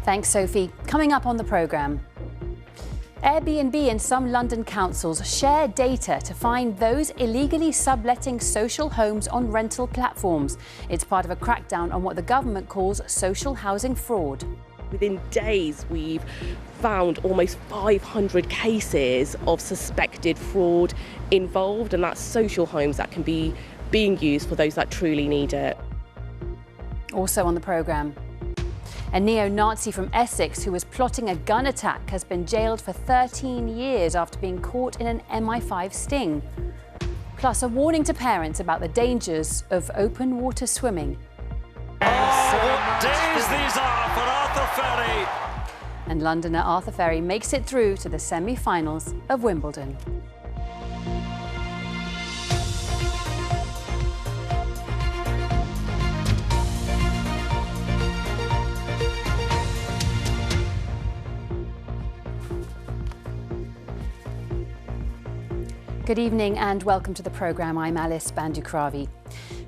Thanks, Sophie. Coming up on the programme. Airbnb and some London councils share data to find those illegally subletting social homes on rental platforms. It's part of a crackdown on what the government calls social housing fraud. Within days, we've found almost 500 cases of suspected fraud involved, and that's social homes that can be being used for those that truly need it. Also on the programme. A neo-Nazi from Essex who was plotting a gun attack has been jailed for 13 years after being caught in an MI5 sting. Plus, a warning to parents about the dangers of open water swimming. What days these are for Arthur Fery! And Londoner Arthur Fery makes it through to the semi-finals of Wimbledon. Good evening and welcome to the programme. I'm Alice Bandukravi.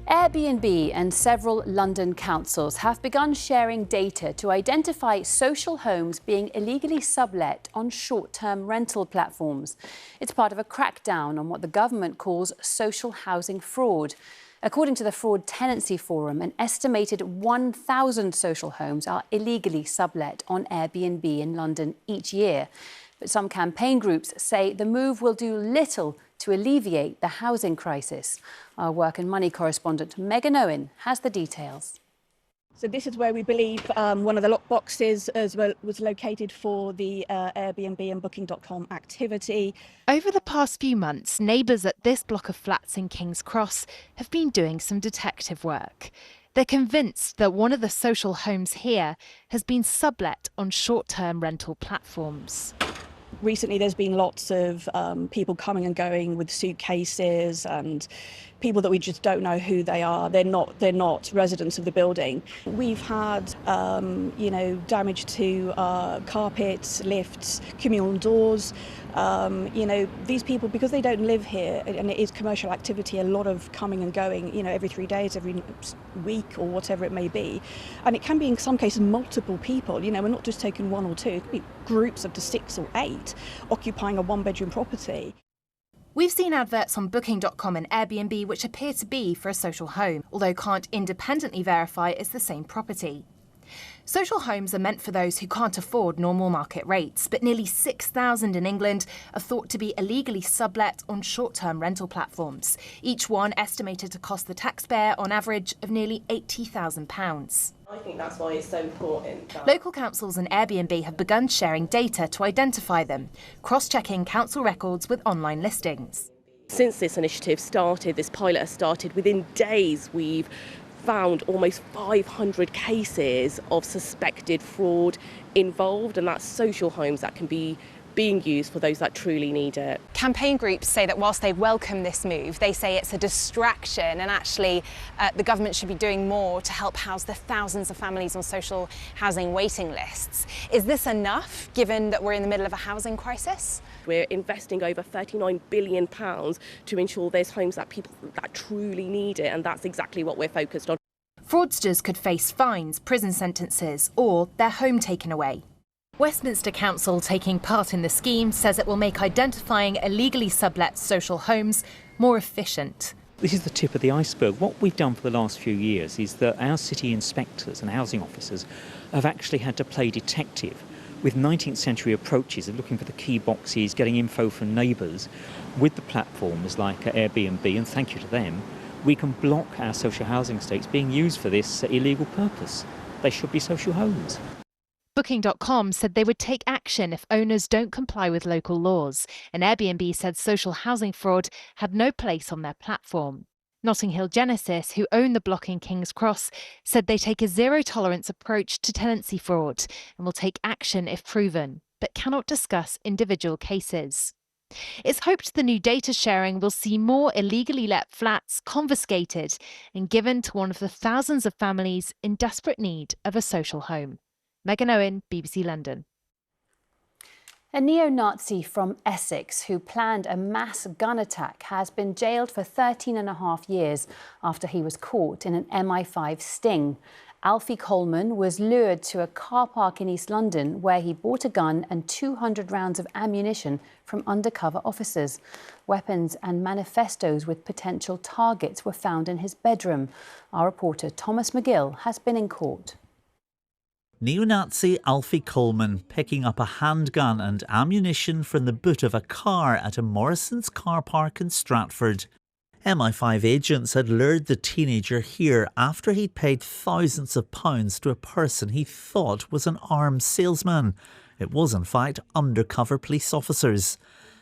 Airbnb and several London councils have begun sharing data to identify social homes being illegally sublet on short-term rental platforms. It's part of a crackdown on what the government calls social housing fraud. According to the Fraud Tenancy Forum, an estimated 1,000 social homes are illegally sublet on Airbnb in London each year. But some campaign groups say the move will do little to alleviate the housing crisis. Our Work and Money correspondent Megan Owen has the details. So this is where we believe one of the lockboxes as well was located for the Airbnb and Booking.com activity. Over the past few months, neighbours at this block of flats in King's Cross have been doing some detective work. They're convinced that one of the social homes here has been sublet on short-term rental platforms. Recently, there's been lots of people coming and going with suitcases and people that we just don't know who they are. They're not residents of the building. We've had, damage to carpets, lifts, communal doors. These people, because they don't live here and it is commercial activity, a lot of coming and going, every 3 days, every week or whatever it may be. And it can be in some cases multiple people, we're not just taking one or two, it could be groups up to 6 or 8 occupying a one-bedroom property. We've seen adverts on Booking.com and Airbnb which appear to be for a social home, although can't independently verify it's the same property. Social homes are meant for those who can't afford normal market rates, but nearly 6,000 in England are thought to be illegally sublet on short-term rental platforms, each one estimated to cost the taxpayer on average of nearly £80,000. I think that's why it's so important. Local councils and Airbnb have begun sharing data to identify them, cross-checking council records with online listings. Since this initiative started, this pilot has started, within days we've found almost 500 cases of suspected fraud involved, and that's social homes that can be being used for those that truly need it. Campaign groups say that whilst they welcome this move, they say it's a distraction and actually the government should be doing more to help house the thousands of families on social housing waiting lists. Is this enough, given that we're in the middle of a housing crisis? We're investing over £39 billion to ensure there's homes that people that truly need it, and that's exactly what we're focused on. Fraudsters could face fines, prison sentences, or their home taken away. Westminster Council, taking part in the scheme, says it will make identifying illegally sublet social homes more efficient. This is the tip of the iceberg. What we've done for the last few years is that our city inspectors and housing officers have actually had to play detective with 19th century approaches of looking for the key boxes, getting info from neighbours. With the platforms like Airbnb, and thank you to them, we can block our social housing estates being used for this illegal purpose. They should be social homes. Booking.com said they would take action if owners don't comply with local laws, and Airbnb said social housing fraud had no place on their platform. Notting Hill Genesis, who own the block in King's Cross, said they take a zero-tolerance approach to tenancy fraud and will take action if proven, but cannot discuss individual cases. It's hoped the new data sharing will see more illegally let flats confiscated and given to one of the thousands of families in desperate need of a social home. Megan Owen, BBC London. A neo-Nazi from Essex who planned a mass gun attack has been jailed for 13 and a half years after he was caught in an MI5 sting. Alfie Coleman was lured to a car park in East London where he bought a gun and 200 rounds of ammunition from undercover officers. Weapons and manifestos with potential targets were found in his bedroom. Our reporter Thomas McGill has been in court. Neo-Nazi Alfie Coleman picking up a handgun and ammunition from the boot of a car at a Morrison's car park in Stratford. MI5 agents had lured the teenager here after he'd paid thousands of pounds to a person he thought was an arms salesman. It was in fact undercover police officers.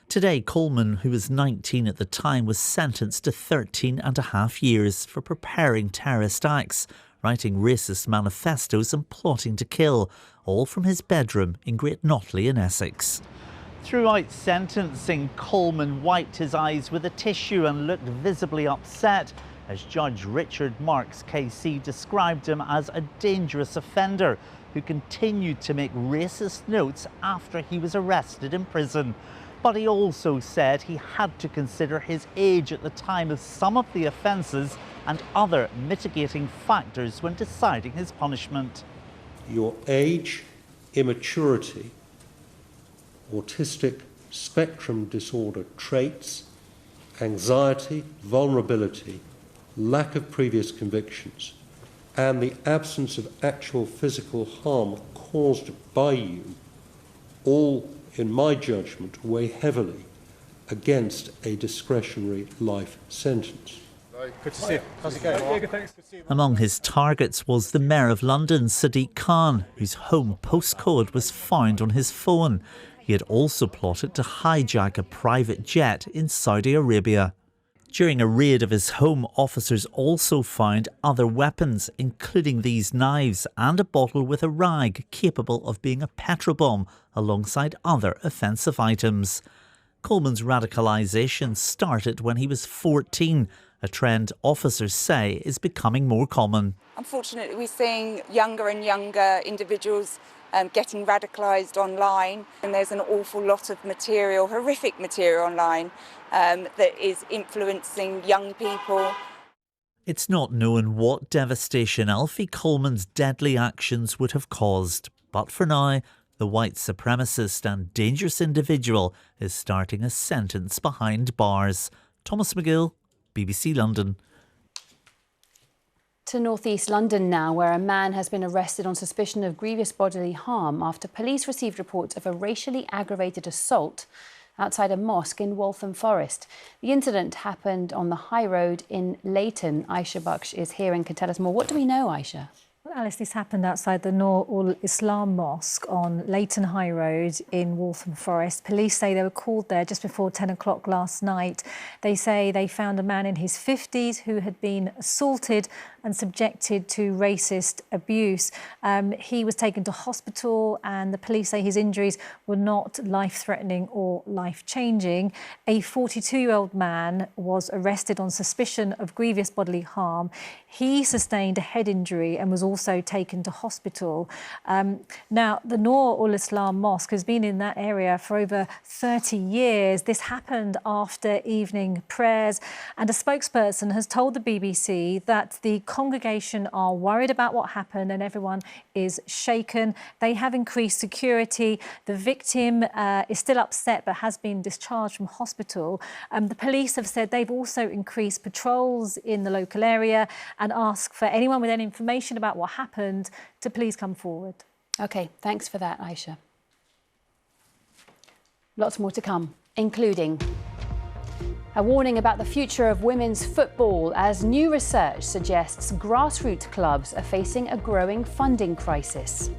Today, Coleman, who was 19 at the time, was sentenced to 13.5 years for preparing terrorist acts, writing racist manifestos and plotting to kill, all from his bedroom in Great Notley in Essex. Throughout sentencing, Coleman wiped his eyes with a tissue and looked visibly upset as Judge Richard Marks KC described him as a dangerous offender who continued to make racist notes after he was arrested in prison. But he also said he had to consider his age at the time of some of the offences and other mitigating factors when deciding his punishment. Your age, immaturity, autistic spectrum disorder traits, anxiety, vulnerability, lack of previous convictions, and the absence of actual physical harm caused by you, all, in my judgment, weigh heavily against a discretionary life sentence. Good to see you. How's it going? Among his targets was the Mayor of London, Sadiq Khan, whose home postcode was found on his phone. He had also plotted to hijack a private jet in Saudi Arabia. During a raid of his home, officers also found other weapons, including these knives and a bottle with a rag capable of being a petrol bomb, alongside other offensive items. Coleman's radicalisation started when he was 14, a trend officers say is becoming more common. Unfortunately, we're seeing younger and younger individuals getting radicalised online, and there's an awful lot of material, horrific material online that is influencing young people. It's not known what devastation Alfie Coleman's deadly actions would have caused, but for now, the white supremacist and dangerous individual is starting a sentence behind bars. Thomas McGill, BBC London. To North East London now, where a man has been arrested on suspicion of grievous bodily harm after police received reports of a racially aggravated assault outside a mosque in Waltham Forest. The incident happened on the high road in Leighton. Aisha Baksh is here and can tell us more. What do we know, Aisha? Well, Alice, this happened outside the Noor Ul Islam Mosque on Leighton High Road in Waltham Forest. Police say they were called there just before 10 o'clock last night. They say they found a man in his 50s who had been assaulted and subjected to racist abuse. He was taken to hospital and the police say his injuries were not life-threatening or life-changing. A 42-year-old man was arrested on suspicion of grievous bodily harm. He sustained a head injury and was also taken to hospital. Now, the Noor Ul Islam Mosque has been in that area for over 30 years. This happened after evening prayers, and a spokesperson has told the BBC that the congregation are worried about what happened and everyone is shaken. They have increased security. The victim is still upset but has been discharged from hospital. The police have said they've also increased patrols in the local area and ask for anyone with any information about what happened to please come forward. OK, thanks for that, Aisha. Lots more to come, including a warning about the future of women's football as new research suggests grassroots clubs are facing a growing funding crisis.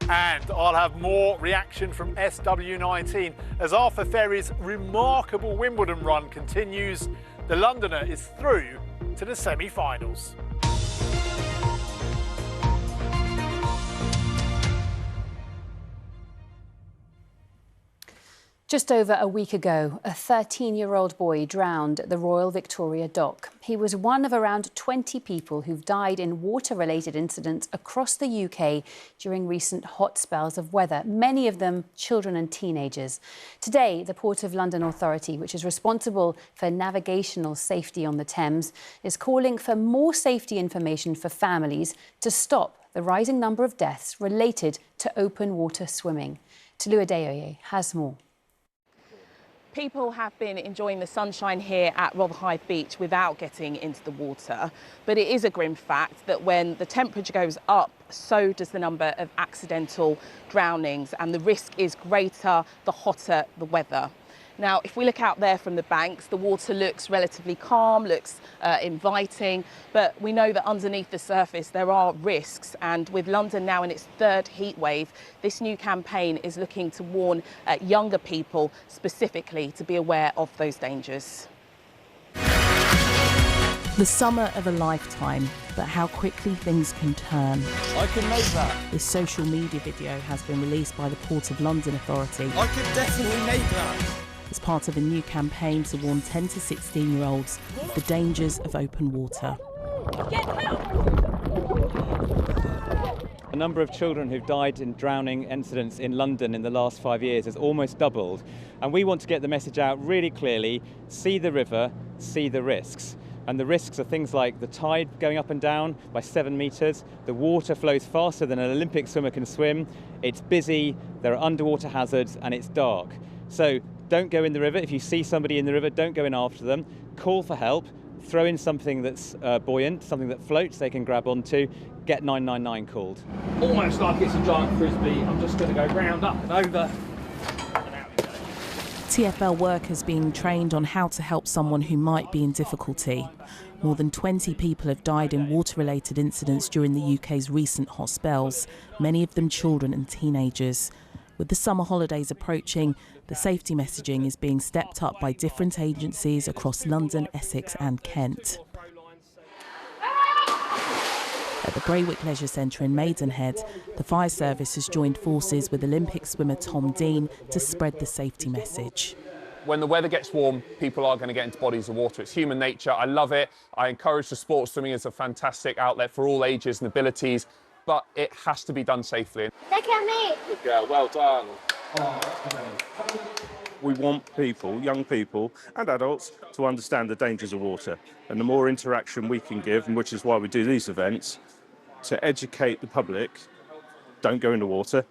And I'll have more reaction from SW19 as Arthur Fery's remarkable Wimbledon run continues. The Londoner is through to the semi-finals. Just over a week ago, a 13-year-old boy drowned at the Royal Victoria Dock. He was one of around 20 people who've died in water-related incidents across the UK during recent hot spells of weather, many of them children and teenagers. Today, the Port of London Authority, which is responsible for navigational safety on the Thames, is calling for more safety information for families to stop the rising number of deaths related to open water swimming. Tolu Adeoye has more. People have been enjoying the sunshine here at Rotherhithe Beach without getting into the water, but it is a grim fact that when the temperature goes up, so does the number of accidental drownings, and the risk is greater the hotter the weather. Now, if we look out there from the banks, the water looks relatively calm, looks inviting, but we know that underneath the surface there are risks, and with London now in its third heat wave, this new campaign is looking to warn younger people specifically to be aware of those dangers. The summer of a lifetime, but how quickly things can turn. I can make that. This social media video has been released by the Port of London Authority. I can definitely make that. As part of a new campaign to warn 10 to 16-year-olds of the dangers of open water. The number of children who've died in drowning incidents in London in the last 5 years has almost doubled. And we want to get the message out really clearly: see the river, see the risks. And the risks are things like the tide going up and down by 7 metres, the water flows faster than an Olympic swimmer can swim, it's busy, there are underwater hazards, and it's dark. So don't go in the river. If you see somebody in the river, don't go in after them. Call for help. Throw in something that's buoyant, something that floats they can grab onto. Get 999 called. Almost like it's a giant frisbee. I'm just going to go round, up and over. TfL workers being trained on how to help someone who might be in difficulty. More than 20 people have died in water-related incidents during the UK's recent hot spells, many of them children and teenagers. With the summer holidays approaching, the safety messaging is being stepped up by different agencies across London, Essex and Kent. At the Braywick Leisure Centre in Maidenhead, the fire service has joined forces with Olympic swimmer Tom Dean to spread the safety message. When the weather gets warm, people are going to get into bodies of water. It's human nature. I love it. I encourage the sport. Swimming is a fantastic outlet for all ages and abilities, but it has to be done safely. Look at me. Good girl, well done. We want people, young people and adults, to understand the dangers of water. And the more interaction we can give, and which is why we do these events, to educate the public, don't go in the water,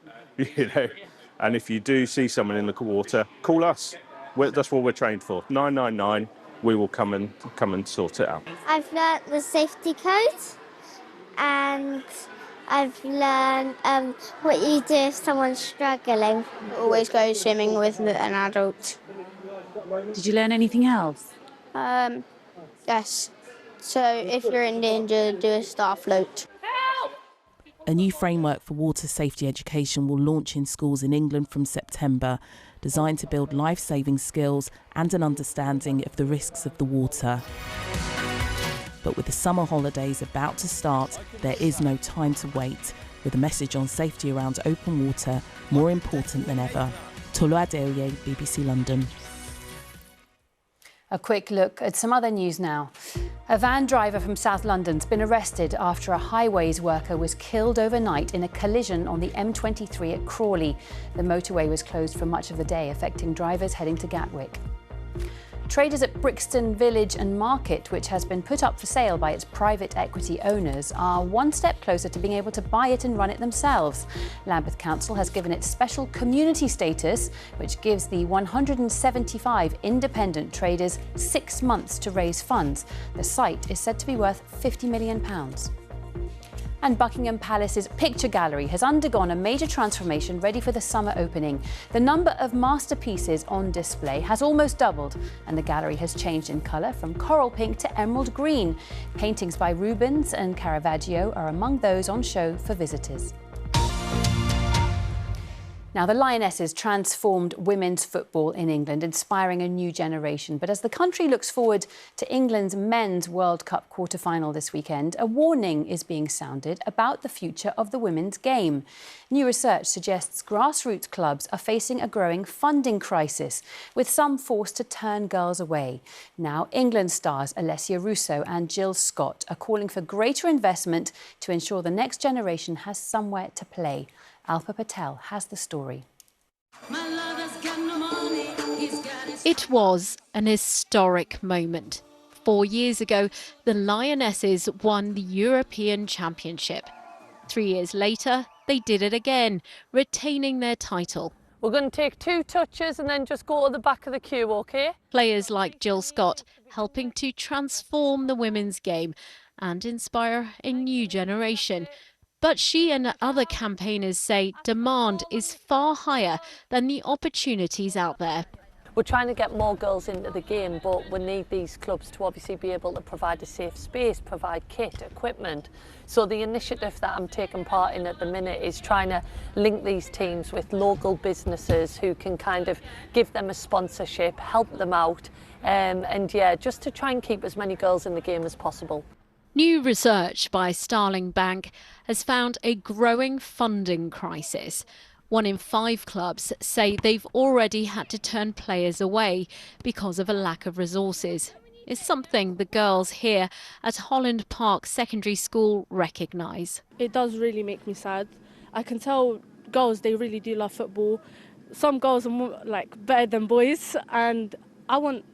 And if you do see someone in the water, call us. That's what we're trained for. 999, we will come and sort it out. I've learnt the safety code, and I've learned what you do if someone's struggling. Always go swimming with an adult. Did you learn anything else? Yes. So if you're in danger, do a star float. A new framework for water safety education will launch in schools in England from September, designed to build life-saving skills and an understanding of the risks of the water. But with the summer holidays about to start, there is no time to wait, with a message on safety around open water more important than ever. Tolu Adeoye, BBC London. A quick look at some other news now. A van driver from South London's been arrested after a highways worker was killed overnight in a collision on the M23 at Crawley. The motorway was closed for much of the day, affecting drivers heading to Gatwick. Traders at Brixton Village and Market, which has been put up for sale by its private equity owners, are one step closer to being able to buy it and run it themselves. Lambeth Council has given it special community status, which gives the 175 independent traders 6 months to raise funds. The site is said to be worth £50 million. And Buckingham Palace's picture gallery has undergone a major transformation ready for the summer opening. The number of masterpieces on display has almost doubled, and the gallery has changed in colour from coral pink to emerald green. Paintings by Rubens and Caravaggio are among those on show for visitors. Now, the Lionesses transformed women's football in England, inspiring a new generation. But as the country looks forward to England's men's World Cup quarter-final this weekend, a warning is being sounded about the future of the women's game. New research suggests grassroots clubs are facing a growing funding crisis, with some forced to turn girls away. Now, England stars Alessia Russo and Jill Scott are calling for greater investment to ensure the next generation has somewhere to play. Alpa Patel has the story. It was an historic moment. 4 years ago, the Lionesses won the European Championship. 3 years later, they did it again, retaining their title. We're going to take 2 touches and then just go to the back of the queue, OK? Players like Jill Scott helping to transform the women's game and inspire a new generation. But she and other campaigners say demand is far higher than the opportunities out there. We're trying to get more girls into the game, but we need these clubs to obviously be able to provide a safe space, provide kit, equipment. So the initiative that I'm taking part in at the minute is trying to link these teams with local businesses who can kind of give them a sponsorship, help them out, and yeah, just to try and keep as many girls in the game as possible. New research by Starling Bank has found a growing funding crisis. 1 in 5 clubs say they've already had to turn players away because of a lack of resources. It's something the girls here at Holland Park Secondary School recognise. It does really make me sad. I can tell girls, they really do love football. Some girls are more, better than boys, and I want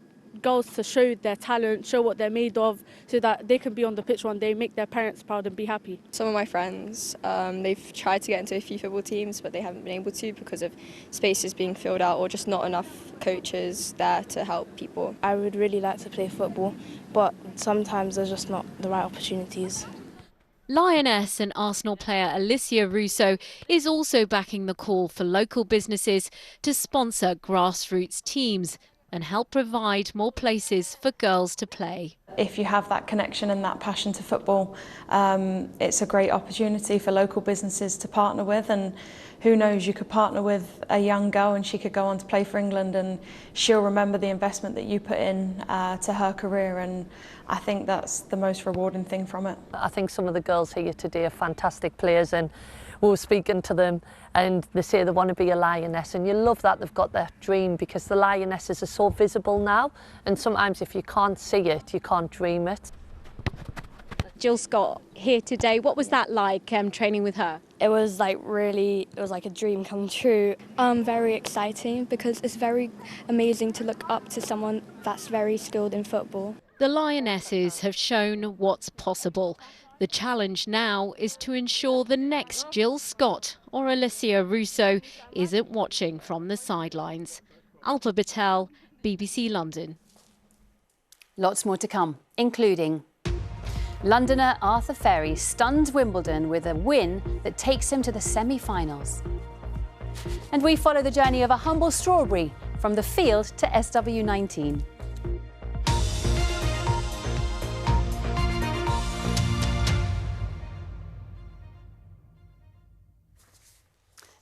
girls to show their talent, show what they're made of, so that they can be on the pitch one day, make their parents proud and be happy. Some of my friends, they've tried to get into a few football teams, but they haven't been able to because of spaces being filled out or just not enough coaches there to help people. I would really like to play football, but sometimes there's just not the right opportunities. Lioness and Arsenal player Alessia Russo is also backing the call for local businesses to sponsor grassroots teams and help provide more places for girls to play. If you have that connection and that passion to football, it's a great opportunity for local businesses to partner with, and who knows, you could partner with a young girl and she could go on to play for England and she'll remember the investment that you put in to her career, and I think that's the most rewarding thing from it. I think some of the girls here today are fantastic players, and we were speaking to them and they say they want to be a lioness, and you love that they've got that dream, because the lionesses are so visible now, and sometimes if you can't see it, you can't dream it. Jill Scott here today. What was that like, training with her? It was like a dream come true. Very exciting, because it's very amazing to look up to someone that's very skilled in football. The Lionesses have shown what's possible. The challenge now is to ensure the next Jill Scott or Alessia Russo isn't watching from the sidelines. Alpa Patel, BBC London. Lots more to come, including Londoner Arthur Fery stuns Wimbledon with a win that takes him to the semi-finals. And we follow the journey of a humble strawberry from the field to SW19.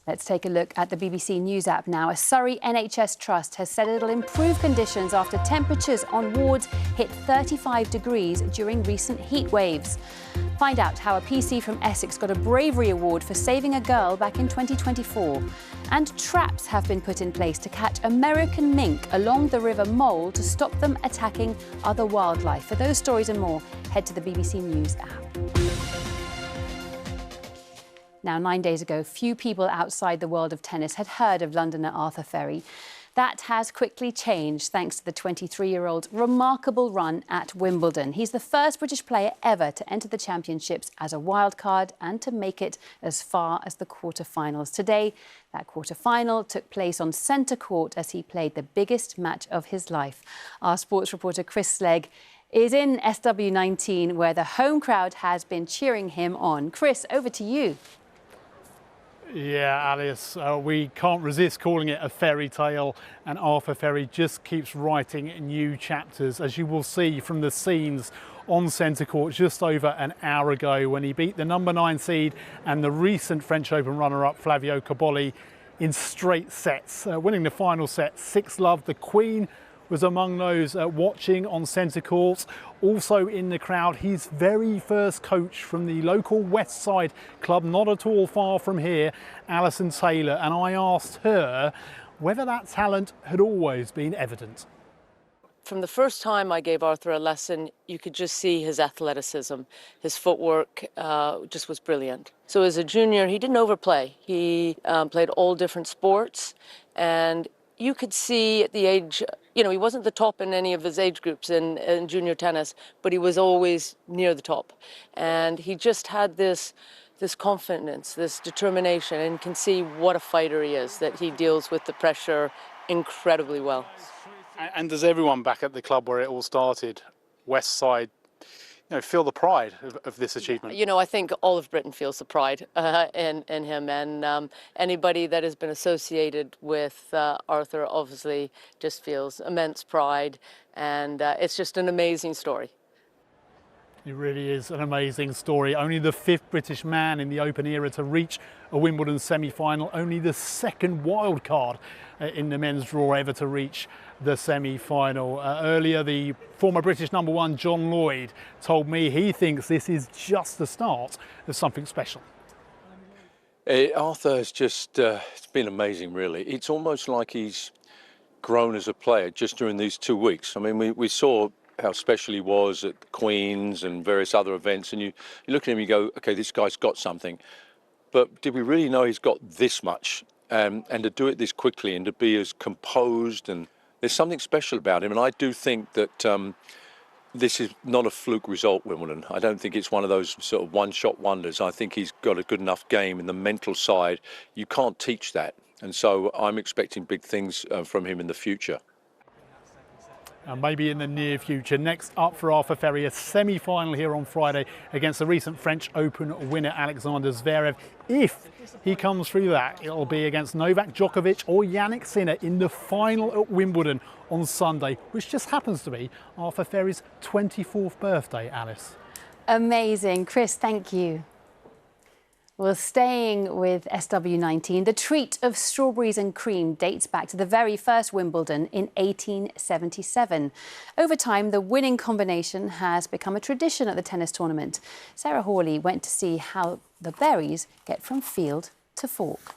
Let's take a look at the BBC News app now. A Surrey NHS trust has said it'll improve conditions after temperatures on wards hit 35 degrees during recent heat waves. Find out how a PC from Essex got a bravery award for saving a girl back in 2024. And traps have been put in place to catch American mink along the River Mole to stop them attacking other wildlife. For those stories and more, head to the BBC News app. Now, 9 days ago, few people outside the world of tennis had heard of Londoner Arthur Fery. That has quickly changed thanks to the 23-year-old's remarkable run at Wimbledon. He's the first British player ever to enter the championships as a wildcard and to make it as far as the quarter-finals. Today, that quarter-final took place on centre court as he played the biggest match of his life. Our sports reporter Chris Slegg is in SW19, where the home crowd has been cheering him on. Chris, over to you. Yeah, Alice, we can't resist calling it a fairy tale, and Arthur Fery just keeps writing new chapters, as you will see from the scenes on centre court just over an hour ago when he beat the number 9 seed and the recent French Open runner-up Flavio Cobolli. in straight sets, winning the final set 6-love. The Queen was among those watching on centre court. Also in the crowd, his very first coach from the local West Side club, not at all far from here, Alison Taylor, and I asked her whether that talent had always been evident. From the first time I gave Arthur a lesson, you could just see his athleticism. His footwork just was brilliant. So as a junior, he didn't overplay. He played all different sports, and you could see at the age, he wasn't the top in any of his age groups in junior tennis, but he was always near the top. And he just had this confidence, this determination, and you can see what a fighter he is, that he deals with the pressure incredibly well. And does everyone back at the club where it all started, West Side, feel the pride of this achievement? I think all of Britain feels the pride in him, and anybody that has been associated with Arthur obviously just feels immense pride, and it's just an amazing story. It really is an amazing story. Only the 5th British man in the Open era to reach a Wimbledon semi-final, only the 2nd wild card in the men's draw ever to reach the semi-final. Earlier, the former British #1 John Lloyd told me he thinks this is just the start of something special. Arthur has just it's been amazing, really. It's almost like he's grown as a player just during these 2 weeks. I mean, we saw how special he was at the Queen's and various other events, and you look at him and you go, okay, this guy's got something. But did we really know he's got this much? And to do it this quickly and to be as composed, and there's something special about him. And I do think that this is not a fluke result, Wimbledon. I don't think it's one of those sort of one-shot wonders. I think he's got a good enough game in the mental side. You can't teach that. And so I'm expecting big things from him in the future. And maybe in the near future. Next up for Arthur Fery, a semi-final here on Friday against the recent French Open winner Alexander Zverev. If he comes through that, it'll be against Novak Djokovic or Jannik Sinner in the final at Wimbledon on Sunday, which just happens to be Arthur Fery's 24th birthday, Alice. Amazing. Chris, thank you. Well, staying with SW19, the treat of strawberries and cream dates back to the very first Wimbledon in 1877. Over time, the winning combination has become a tradition at the tennis tournament. Sarah Hawley went to see how the berries get from field to fork.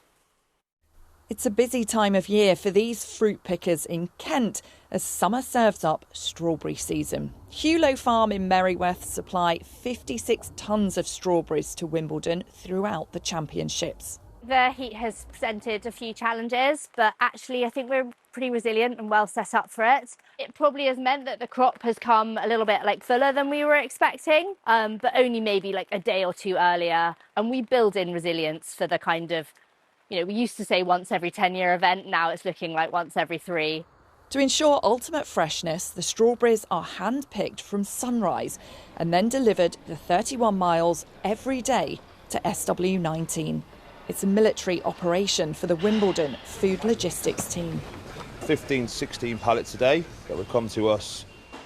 It's a busy time of year for these fruit pickers in Kent as summer serves up strawberry season. Hewlow Farm in Merryworth supply 56 tonnes of strawberries to Wimbledon throughout the championships. The heat has presented a few challenges, but actually I think we're pretty resilient and well set up for it. It probably has meant that the crop has come a little bit fuller than we were expecting, but only maybe a day or two earlier. And we build in resilience for the kind of, we used to say once every 10-year event, now it's looking like once every 3. To ensure ultimate freshness, the strawberries are hand-picked from sunrise and then delivered the 31 miles every day to SW19. It's a military operation for the Wimbledon food logistics team. 15, 16 pallets a day that would come to us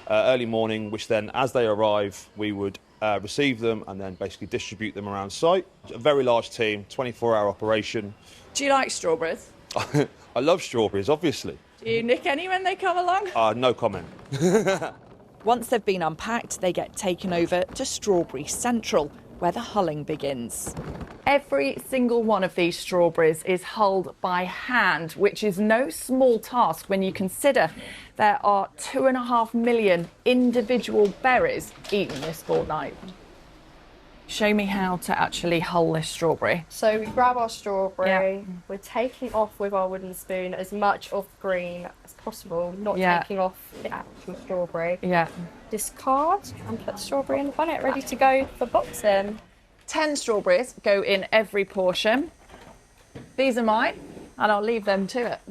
early morning, which then, as they arrive, we would receive them and then basically distribute them around site. A very large team, 24-hour operation. Do you like strawberries? I love strawberries, obviously. Do you nick any when they come along? No comment. Once they've been unpacked, they get taken over to Strawberry Central, where the hulling begins. Every single one of these strawberries is hulled by hand, which is no small task when you consider there are 2.5 million individual berries eaten this fortnight. Show me how to actually hull this strawberry. So we grab our strawberry, we're taking off with our wooden spoon as much of green as possible, not taking off the actual strawberry. Discard and put the strawberry in the bonnet, ready to go for boxing. 10 strawberries go in every portion. These are mine, and I'll leave them to it.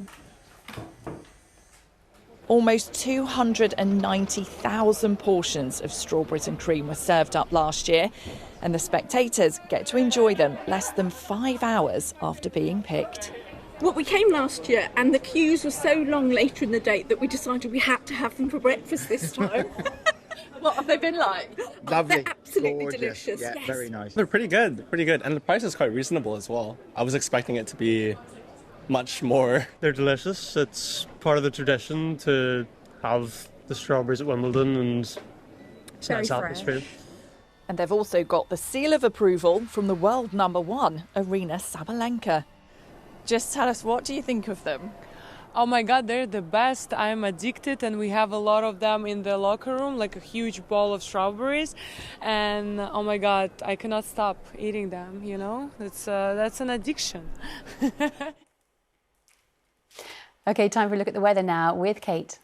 Almost 290,000 portions of strawberries and cream were served up last year, and the spectators get to enjoy them less than 5 hours after being picked. Well, we came last year and the queues were so long later in the day that we decided we had to have them for breakfast this time. What have they been like? Lovely. They're absolutely gorgeous. delicious. Yeah, yes. very nice. They're pretty good, and the price is quite reasonable as well. I was expecting it to be much more. They're delicious. It's part of the tradition to have the strawberries at Wimbledon, and it's a nice atmosphere. And they've also got the seal of approval from the world #1, Arina Sabalenka. Just tell us, what do you think of them? Oh my God, they're the best. I'm addicted, and we have a lot of them in the locker room, like a huge bowl of strawberries. And oh my God, I cannot stop eating them, you know? That's an addiction. OK, time for a look at the weather now with Kate.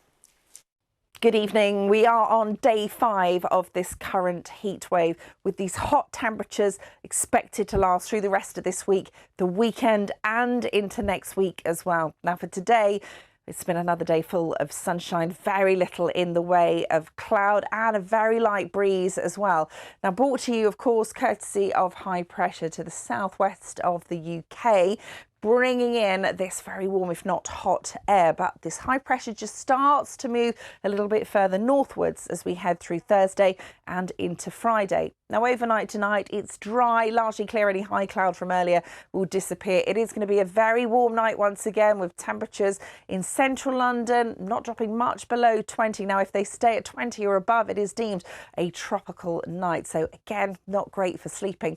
Good evening. We are on day 5 of this current heat wave, with these hot temperatures expected to last through the rest of this week, the weekend and into next week as well. Now for today, it's been another day full of sunshine, very little in the way of cloud and a very light breeze as well. Now brought to you, of course, courtesy of high pressure to the southwest of the UK, bringing in this very warm, if not hot air. But this high pressure just starts to move a little bit further northwards as we head through Thursday and into Friday. Now overnight tonight, it's dry, largely clear. Any high cloud from earlier will disappear. It is going to be a very warm night once again, with temperatures in central London not dropping much below 20. Now if they stay at 20 or above, it is deemed a tropical night. So again, not great for sleeping.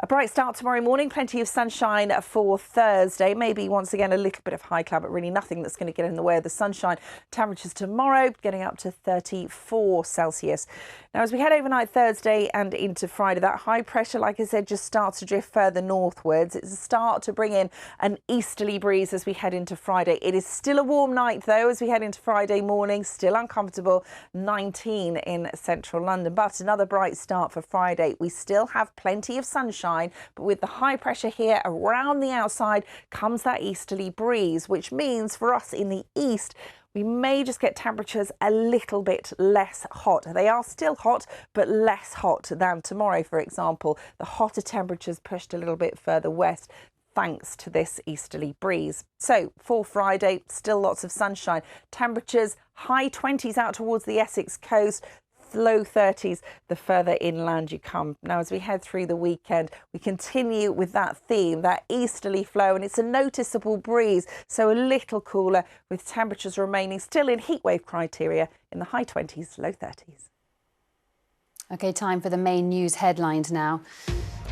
A bright start tomorrow morning, plenty of sunshine for Thursday. Maybe once again a little bit of high cloud, but really nothing that's going to get in the way of the sunshine. Temperatures tomorrow getting up to 34 Celsius. Now as we head overnight Thursday and into Friday, that high pressure, like I said, just starts to drift further northwards. It's a start to bring in an easterly breeze as we head into Friday. It is still a warm night though as we head into Friday morning, still uncomfortable, 19 in central London. But another bright start for Friday. We still have plenty of sunshine, but with the high pressure here around the outside comes that easterly breeze, which means for us in the east, we may just get temperatures a little bit less hot. They are still hot, but less hot than tomorrow, for example. The hotter temperatures pushed a little bit further west thanks to this easterly breeze. So for Friday, still lots of sunshine. Temperatures high 20s out towards the Essex coast, low 30s the further inland you come. Now as we head through the weekend, we continue with that theme, that easterly flow, and it's a noticeable breeze, so a little cooler, with temperatures remaining still in heatwave criteria in the high 20s, low 30s. OK, time for the main news headlines now.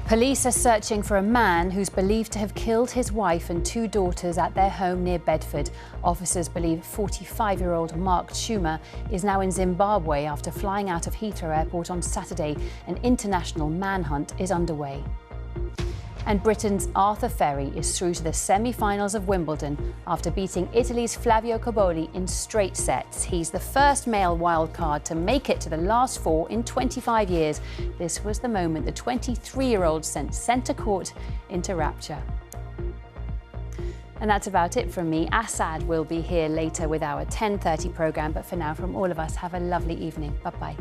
Police are searching for a man who's believed to have killed his wife and 2 daughters at their home near Bedford. Officers believe 45-year-old Mark Schumer is now in Zimbabwe after flying out of Heathrow Airport on Saturday. An international manhunt is underway. And Britain's Arthur Fery is through to the semi-finals of Wimbledon after beating Italy's Flavio Cobolli in straight sets. He's the first male wildcard to make it to the last 4 in 25 years. This was the moment the 23-year-old sent centre court into rapture. And that's about it from me. Assad will be here later with our 10:30 programme, but for now, from all of us, have a lovely evening. Bye-bye.